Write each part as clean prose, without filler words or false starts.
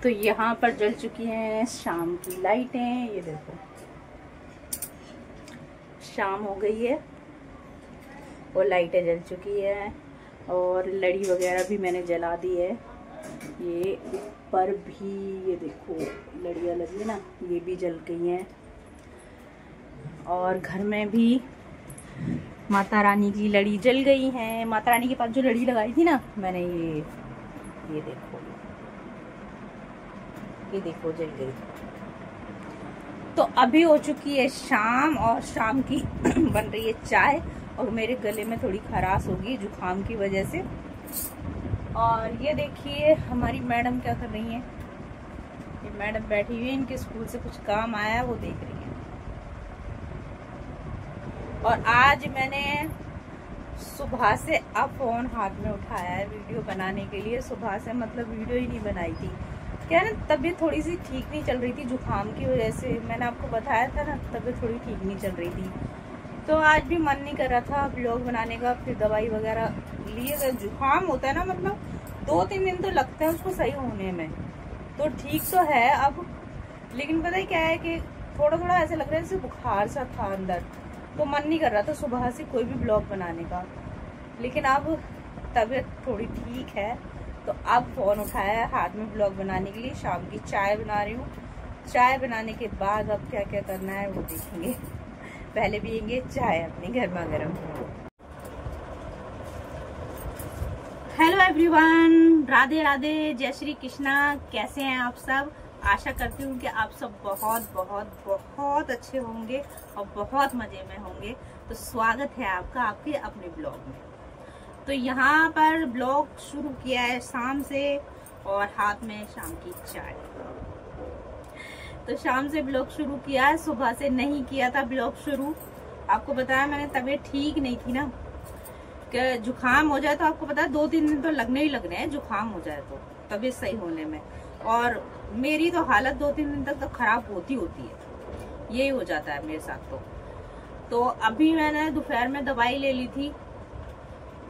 तो यहाँ पर जल चुकी हैं शाम की लाइटें। ये देखो शाम हो गई है और लाइटें जल चुकी है और लड़ी वगैरह भी मैंने जला दी है। ये ऊपर भी ये देखो लड़ियाँ लगी ना, ये भी जल गई हैं। और घर में भी माता रानी की लड़ी जल गई है। माता रानी के पास जो लड़ी लगाई थी ना मैंने, ये देखो जल गई। तो अभी हो चुकी है शाम और शाम की बन रही है चाय। और मेरे गले में थोड़ी खराश होगी जुकाम की वजह से। और ये देखिए हमारी मैडम क्या कर रही हैं। ये मैडम बैठी हुई है, इनके स्कूल से कुछ काम आया है वो देख रही हैं। और आज मैंने सुबह से अब फोन हाथ में उठाया है वीडियो बनाने के लिए। सुबह से मतलब वीडियो ही नहीं बनाई थी। क्या ना तबीयत थोड़ी सी ठीक नहीं चल रही थी जुकाम की वजह से। मैंने आपको बताया था ना तबीयत थोड़ी ठीक नहीं चल रही थी। तो आज भी मन नहीं कर रहा था व्लॉग बनाने का। फिर दवाई वगैरह लिए गए। जुकाम होता है ना मतलब 2-3 दिन तो लगता है उसको सही होने में। तो ठीक तो है अब, लेकिन पता है क्या है कि थोड़ा थोड़ा ऐसा लग रहा है जैसे बुखार सा था अंदर। तो मन नहीं कर रहा था सुबह से कोई भी ब्लॉग बनाने का। लेकिन अब तबीयत थोड़ी ठीक है तो अब फोन उठाया है हाथ में ब्लॉग बनाने के लिए। शाम की चाय बना रही हूँ। चाय बनाने के बाद अब क्या क्या करना है वो देखेंगे। पहले पियेंगे चाय अपनी गर्मा गर्म। हेलो एवरीवन, राधे राधे, जय श्री कृष्णा। कैसे हैं आप सब? आशा करती हूँ कि आप सब बहुत बहुत बहुत अच्छे होंगे और बहुत मजे में होंगे। तो स्वागत है आपका आपके अपने ब्लॉग में। तो यहाँ पर ब्लॉग शुरू किया है शाम से और हाथ में शाम की चाय। तो शाम से ब्लॉग शुरू किया है, सुबह से नहीं किया था ब्लॉग शुरू। आपको बताया मैंने तबीयत ठीक नहीं थी ना, कि जुकाम हो जाए तो आपको पता है 2-3 दिन तो लगने ही लगने हैं जुकाम हो जाए तो तबीयत सही होने में। और मेरी तो हालत 2-3 दिन तक तो खराब होती है। यही हो जाता है मेरे साथ। तो अभी मैंने दोपहर में दवाई ले ली थी,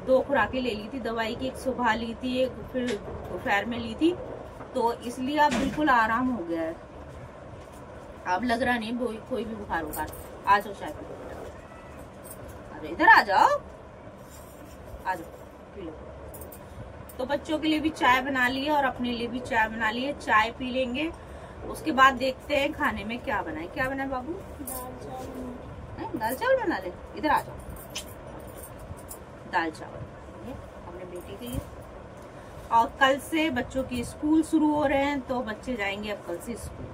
2 खुराकें ले ली थी दवाई की। एक सुबह ली थी, एक फिर दोपहर में ली थी। तो इसलिए अब बिल्कुल आराम हो गया है। अब लग रहा नहीं कोई भी बुखार। आ जाओ चाय पी लो, इधर आ जाओ पी लो। तो बच्चों के लिए भी चाय बना ली है और अपने लिए भी चाय बना ली है। चाय पी लेंगे, उसके बाद देखते हैं खाने में क्या बनाए। क्या बनाए बाबू? दाल चावल बना ले। इधर आ जाओ, दाल चावल अपने बेटे के लिए। और कल से बच्चों के स्कूल शुरू हो रहे हैं तो बच्चे जाएंगे अब कल से स्कूल।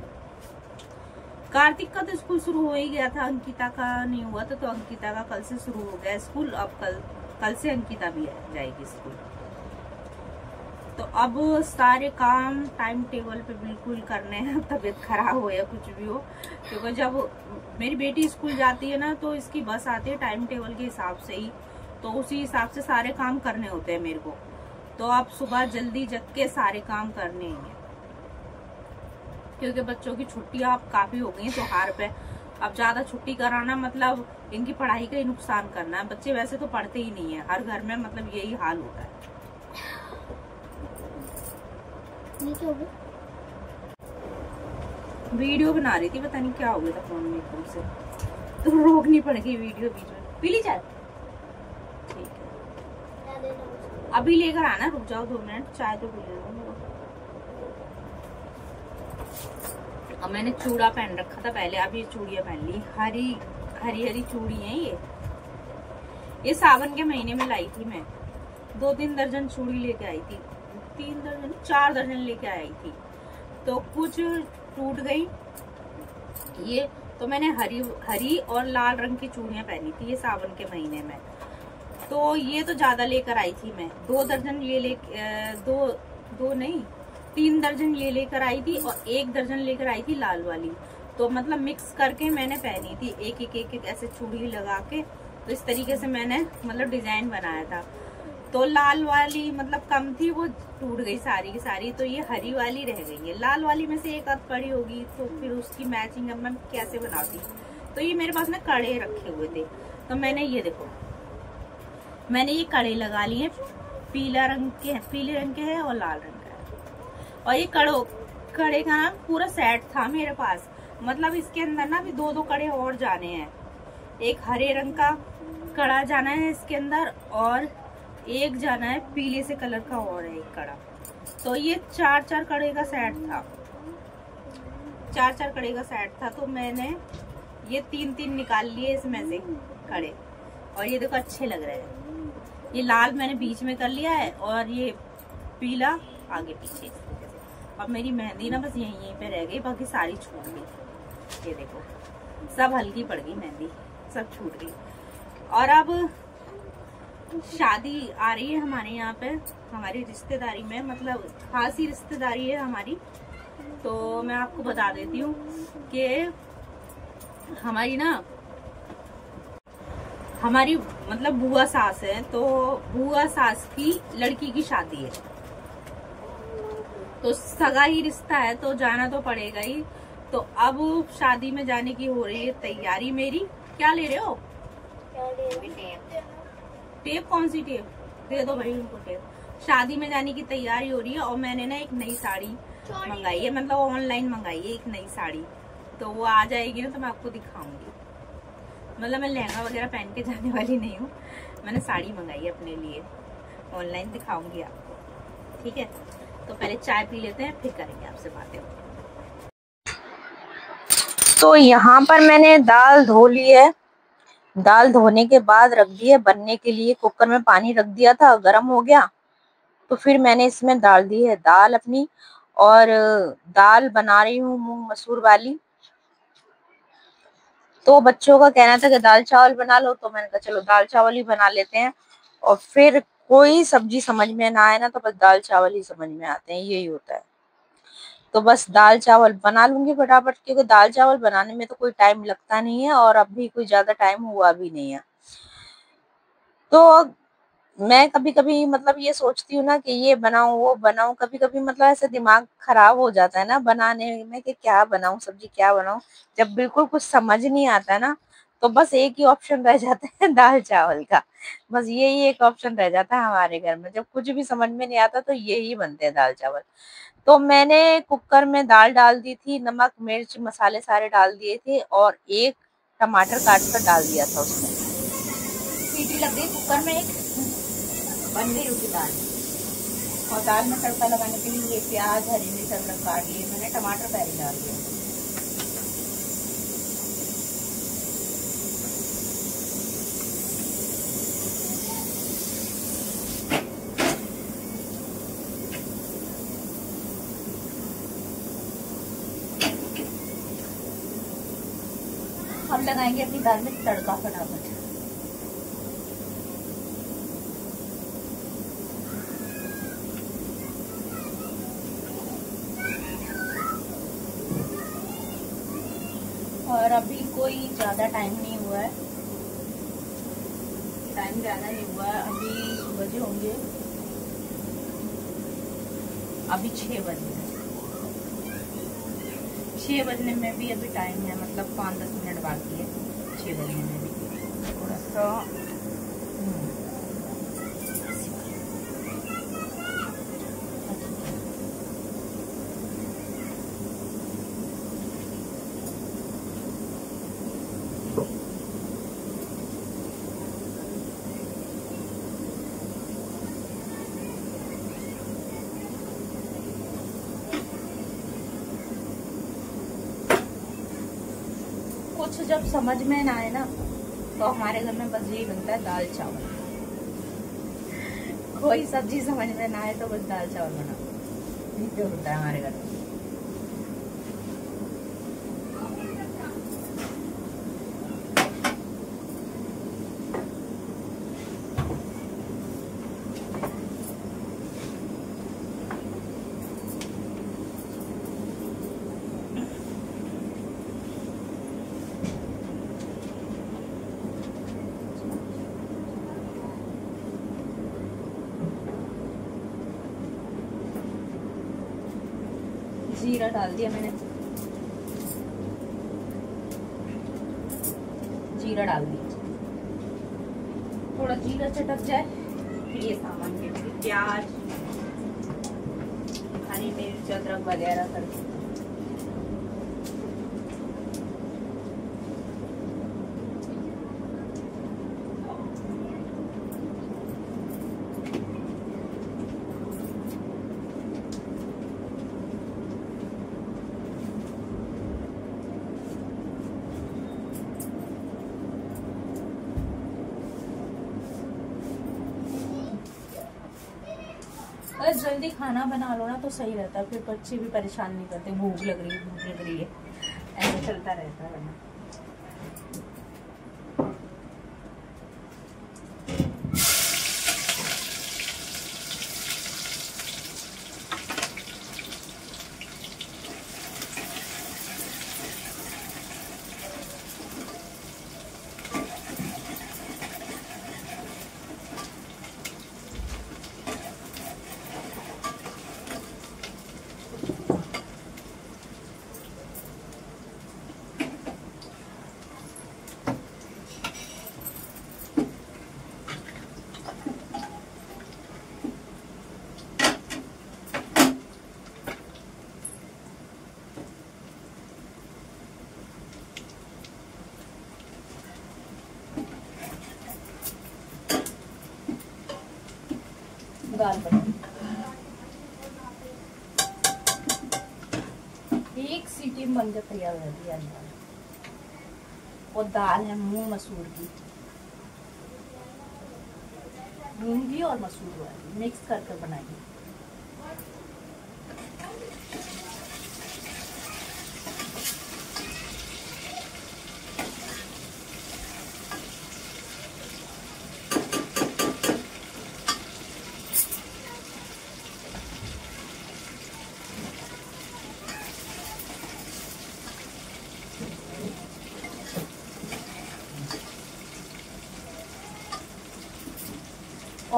कार्तिक का तो स्कूल शुरू हो ही गया था, अंकिता का नहीं हुआ था। तो अंकिता का कल से शुरू हो गया स्कूल। अब कल से अंकिता भी जाएगी स्कूल। तो अब सारे काम टाइम टेबल पे बिल्कुल करने हैं, तबीयत खराब हो या कुछ भी हो। क्योंकि जब मेरी बेटी स्कूल जाती है ना तो इसकी बस आती है टाइम टेबल के हिसाब से ही। तो उसी हिसाब से सारे काम करने होते हैं मेरे को। तो अब सुबह जल्दी जग के सारे काम करने हैं, क्योंकि बच्चों की छुट्टियां अब काफी हो गई हैं त्योहार पे। अब ज्यादा छुट्टी कराना मतलब इनकी पढ़ाई का ही नुकसान करना है। बच्चे वैसे तो पढ़ते ही नहीं है, हर घर में मतलब यही हाल होता है। वीडियो बना रही थी, पता नहीं क्या हो गया था फोन में एकदम से, तो रोकनी पड़ गई वीडियो बीच में। पी ली चाय? ठीक है, अभी लेकर आना, रुक जाओ 2 मिनट, चाय तो पी लेना। अब मैंने चूड़ा पहन रखा था पहले, अब ये चूड़ियां पहन ली। हरी चूड़ी है ये सावन के महीने में लाई थी मैं। 2-3 दर्जन चूड़ी लेके आई थी, 4 दर्जन लेके आई थी। तो कुछ टूट गई ये, तो मैंने हरी और लाल रंग की चूड़ियां पहनी थी ये सावन के महीने में। तो ये तो ज्यादा लेकर आई थी मैं, 2 दर्जन ये 3 दर्जन ये लेकर आई थी और 1 दर्जन लेकर आई थी लाल वाली। तो मतलब मिक्स करके मैंने पहनी थी, एक ऐसे चूड़ी लगा के। तो इस तरीके से मैंने मतलब डिजाइन बनाया था। तो लाल वाली मतलब कम थी, वो टूट गई सारी की सारी। तो ये हरी वाली रह गई है। लाल वाली में से एक आध पड़ी होगी, तो फिर उसकी मैचिंग अब मैं कैसे बनाती। तो ये मेरे पास ना कड़े रखे हुए थे, तो मैंने ये देखो, मैंने ये कड़े लगा लिए। पीले रंग के हैं और लाल रंग का है। और ये कड़े का ना पूरा सेट था मेरे पास। मतलब इसके अंदर ना भी 2-2 कड़े और जाने हैं। एक हरे रंग का कड़ा जाना है इसके अंदर और एक जाना है पीले से कलर का और है एक कड़ा। तो ये 4-4 कड़े का सेट था, 4-4 कड़े का सेट था। तो मैंने ये 3-3 निकाल लिए इसमें से कड़े, और ये देखो अच्छे लग रहे हैं। ये लाल मैंने बीच में कर लिया है और ये पीला आगे पीछे। अब मेरी मेहंदी ना बस यहीं पे रह गई, बाकी सारी छूट गई। ये देखो सब हल्की पड़ गई मेहंदी, सब छूट गई। और अब शादी आ रही है हमारे यहाँ पे, हमारी रिश्तेदारी में, मतलब खासी रिश्तेदारी है हमारी। तो मैं आपको बता देती हूँ कि हमारी मतलब बुआ सास है, तो बुआ सास की लड़की की शादी है। तो सगा ही रिश्ता है तो जाना तो पड़ेगा ही। तो अब शादी में जाने की हो रही है तैयारी मेरी। क्या ले रहे हो? टेप? कौन सी टेप? दे दो भाई उनको टेप। शादी में जाने की तैयारी हो रही है और मैंने ना एक नई साड़ी मंगाई है, मतलब ऑनलाइन मंगाई है एक नई साड़ी। तो वो आ जाएगी ना तो मैं आपको दिखाऊंगी। मतलब मैं लहंगा वगैरह पहन के जाने वाली नहीं हूँ, मैंने साड़ी मंगाई है अपने लिए, ऑनलाइन दिखाऊंगी आपको। ठीक है, तो पहले चाय पी लेते हैं फिर करेंगे आपसे बातें। तो यहाँ पर मैंने दाल धो ली है। दाल धोने के बाद रख दी है बनने के लिए। कुकर में पानी रख दिया था, गर्म हो गया तो फिर मैंने इसमें डाल दी है दाल अपनी। और दाल बना रही हूँ मूंग मसूर वाली। तो बच्चों का कहना था कि दाल चावल बना लो, तो मैंने कहा चलो दाल चावल ही बना लेते हैं। और फिर कोई सब्जी समझ में ना आए ना तो बस दाल चावल ही समझ में आते हैं, यही होता है। तो बस दाल चावल बना लूंगी फटाफट, क्योंकि दाल चावल बनाने में तो कोई टाइम लगता नहीं है और अभी कोई ज्यादा टाइम हुआ भी नहीं है। तो मैं कभी कभी मतलब ये सोचती हूँ ना कि ये बनाऊं वो बनाऊं, कभी कभी मतलब ऐसे दिमाग खराब हो जाता है ना बनाने में कि क्या बनाऊं, सब्जी क्या बनाऊं। जब बिल्कुल कुछ समझ नहीं आता है ना तो बस एक ही ऑप्शन रह जाता है दाल चावल का। बस यही एक ऑप्शन रह जाता है हमारे घर में, जब कुछ भी समझ में नहीं आता तो यही बनते हैं दाल चावल। तो मैंने कुकर में दाल डाल दी थी, नमक मिर्च मसाले सारे डाल दिए थे और एक टमाटर काट कर डाल दिया था उसमें। सीटी लग गई कुकर में, एक बन गई उसकी दाल। और दाल में तड़का लगाने के लिए ये प्याज हरी मिर्च अदरक काट लिए मैंने, टमाटर पहले डाल दिया। हम लगाएंगे अपनी दाल में तड़का फटाफट। और अभी कोई ज्यादा टाइम नहीं हुआ है, टाइम ज्यादा नहीं हुआ है। अभी बजे होंगे, अभी 6 बजे। 6 बजने में भी अभी टाइम है, मतलब 5-10 मिनट बाकी है 6 बजने में भी। थोड़ा सा कुछ जब समझ में ना आए ना तो हमारे घर में बस यही बनता है दाल चावल। कोई सब्जी समझ में ना आए तो बस दाल चावल बनाओ, ये होता है हमारे घर में। जीरा डाल दिया मैंने, जीरा डाल दिया। थोड़ा जीरा चटक जाए फिर ये सामान के प्याज हरी मिर्च मिर्च अदरक वगैरह करके। अगर जल्दी खाना बना लो ना तो सही रहता है, फिर बच्चे भी परेशान नहीं करते, भूख लग रही है ऐसा चलता रहता है ना। दाल बनी, एक सीटी में बनकर तैयार हो जाती है दाल। और दाल है मूंग मसूर की, मूंगी और मसूर वाली मिक्स करके बनाएंगे।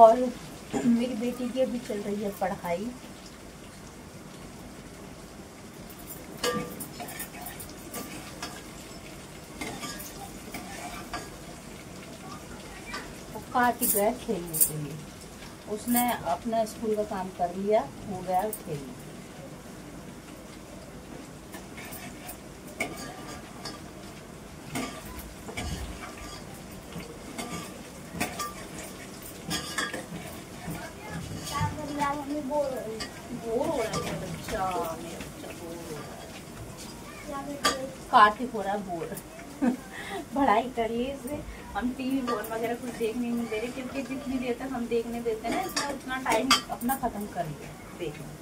और मेरी बेटी की अभी चल रही है पढ़ाई। वो काटी गया खेलने के लिए, उसने अपना स्कूल का काम कर लिया, हो गया खेलने। बोर हो रहा है बच्चा, मेरा बच्चा बोर हो रहा है, काट हो रहा है बोर। पढ़ाई करिए इससे, हम टीवी फोन वगैरह कुछ देखने नहीं दे रहे, क्योंकि जितनी देर तक हम देखने देते हैं ना, इसमें उतना टाइम अपना खत्म कर लिया देखने।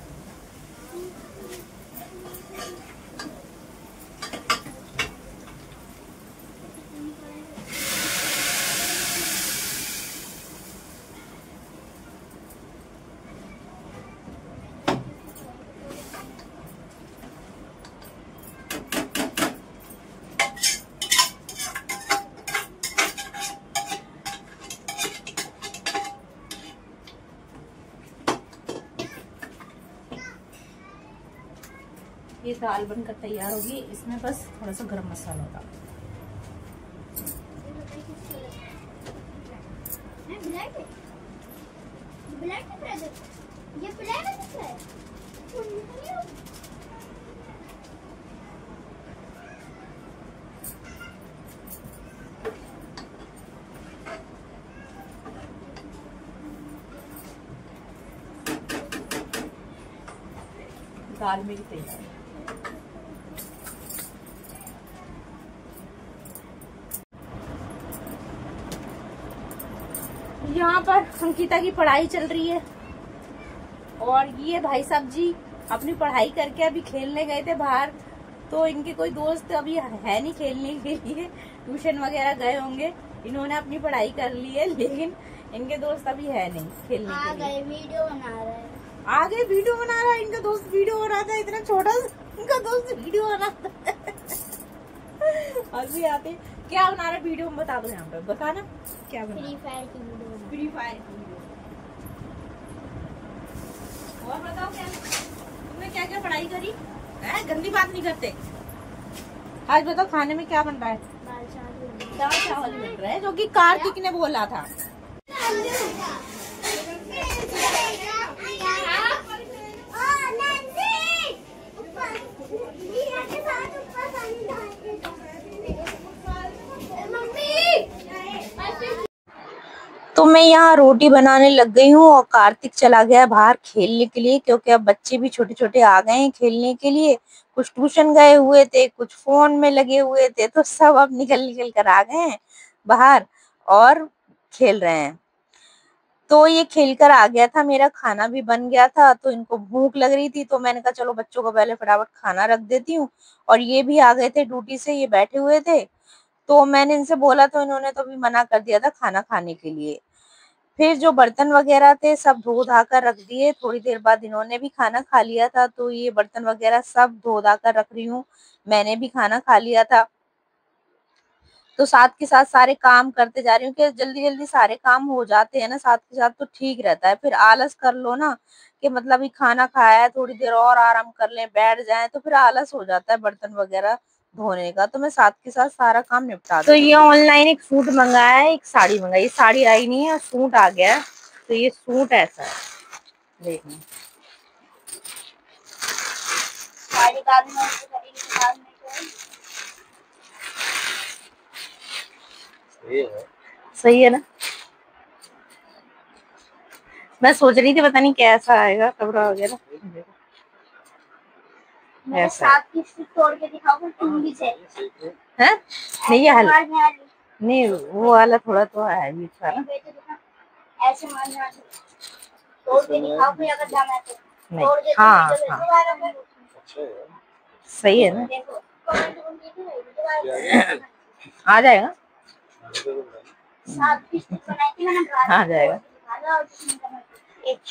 ये दाल बनकर तैयार होगी, इसमें बस थोड़ा सा गरम मसाला डाल। दाल मेरी तैयार है। यहाँ पर अंकिता की पढ़ाई चल रही है, और ये भाई साहब जी अपनी पढ़ाई करके अभी खेलने गए थे बाहर, तो इनके कोई दोस्त अभी है नहीं खेलने के लिए, ट्यूशन वगैरह गए होंगे। इन्होंने अपनी पढ़ाई कर ली है, लेकिन इनके दोस्त अभी है नहीं खेलने के लिए। वीडियो बना रहे हैं, आगे वीडियो बना रहा है, इनका दोस्त वीडियो बना था, इतना छोटा इनका दोस्त वीडियो बनाता है। अभी आते क्या बना रहा वीडियो में बता दो, यहाँ पे बताना क्या बना। फ्री फायर की वीडियो, फ्री फायर की वीडियो। और बताओ क्या तुमने क्या क्या पढ़ाई करी है? गंदी बात नहीं करते। आज बताओ खाने में क्या बन रहा है? दाल चावल बन रहा है, जो कि कार्तिक ने बोला था। मैं यहाँ रोटी बनाने लग गई हूँ और कार्तिक चला गया बाहर खेलने के लिए, क्योंकि अब बच्चे भी छोटे छोटे आ गए हैं खेलने के लिए। कुछ ट्यूशन गए हुए थे, कुछ फोन में लगे हुए थे, तो सब अब निकल निकल कर आ गए हैं बाहर और खेल रहे हैं। तो ये खेल कर आ गया था, मेरा खाना भी बन गया था, तो इनको भूख लग रही थी, तो मैंने कहा चलो बच्चों को पहले फटाफट खाना रख देती हूँ। और ये भी आ गए थे ड्यूटी से, ये बैठे हुए थे, तो मैंने इनसे बोला तो इन्होंने तो भी मना कर दिया था खाना खाने के लिए। फिर जो बर्तन वगैरह थे सब धो धा कर रख दिए। थोड़ी देर बाद इन्होंने भी खाना खा लिया था, तो ये बर्तन वगैरह सब धो धा कर रख रही हूँ। मैंने भी खाना खा लिया था, तो साथ के साथ सारे काम करते जा रही हूँ कि जल्दी जल्दी सारे काम हो जाते हैं ना साथ के साथ, तो ठीक रहता है। फिर आलस कर लो ना कि मतलब ये खाना खाया है थोड़ी देर और आराम कर लें बैठ जाएं, तो फिर आलस हो जाता है बर्तन वगैरह धोने का। तो मैं साथ के साथ सारा काम निपटा तो ये ऑनलाइन एक सूट मंगाया है, एक साड़ी मंगाई। साड़ी आई नहीं है और सूट आ गया है। तो ये सूट ऐसा है, देखना। सही है ना। मैं सोच रही थी पता नहीं कैसा आएगा कपड़ा वगैरह। साथ की तोड़ के दिखाओ तुम भी से है नहीं, ये हाल नहीं, वो वाला थोड़ा तो है बीच वाला। ऐसे मारना तोड़ के दिखाओ कोई अगर जाना है तो। नहीं, हाँ हाँ सही है ना। आ जाएगा, आ जाएगा,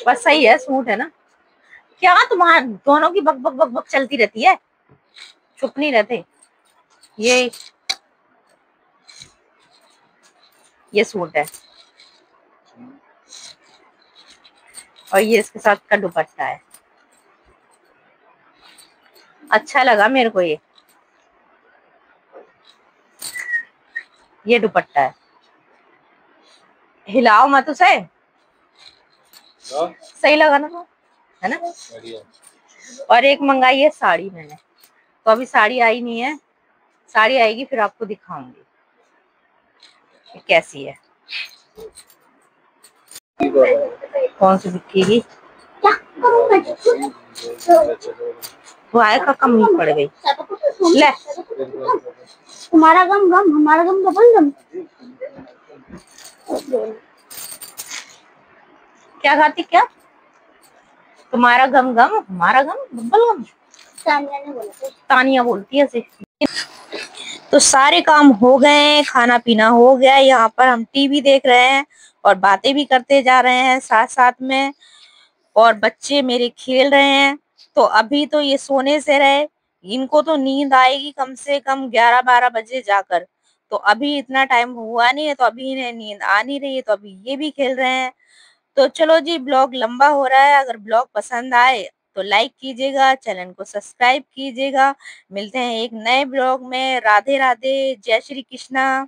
बस सही है, सूट है ना। क्या तुम्हारे दोनों की बक बक बक बक चलती रहती है, चुप नहीं रहते। ये सूट है और ये इसके साथ का दुपट्टा है। अच्छा लगा मेरे को ये दुपट्टा है। हिलाओ मत उसे, सही लगा ना, है ना। और एक मंगाई है साड़ी मैंने, तो अभी साड़ी आई नहीं है, साड़ी आएगी फिर आपको दिखाऊंगी कैसी है। कौन सी दिखेगी, वो आए का कम ही पड़ गई। ले तुम्हारा गम गम हमारा गम डबल गम। क्या खाती, क्या तुम्हारा गम गम हमारा गम डबल गम, तानिया बोलती है ऐसे। तो सारे काम हो गए, खाना पीना हो गया, यहाँ पर हम टीवी देख रहे हैं और बातें भी करते जा रहे हैं साथ साथ में, और बच्चे मेरे खेल रहे हैं। तो अभी तो ये सोने से रहे, इनको तो नींद आएगी कम से कम 11-12 बजे जाकर। तो अभी इतना टाइम हुआ नहीं है, तो अभी इन्हें नींद आ नहीं रही है, तो अभी ये भी खेल रहे हैं। तो चलो जी, ब्लॉग लंबा हो रहा है, अगर ब्लॉग पसंद आए तो लाइक कीजिएगा, चैनल को सब्सक्राइब कीजिएगा। मिलते हैं एक नए ब्लॉग में। राधे राधे, जय श्री कृष्णा।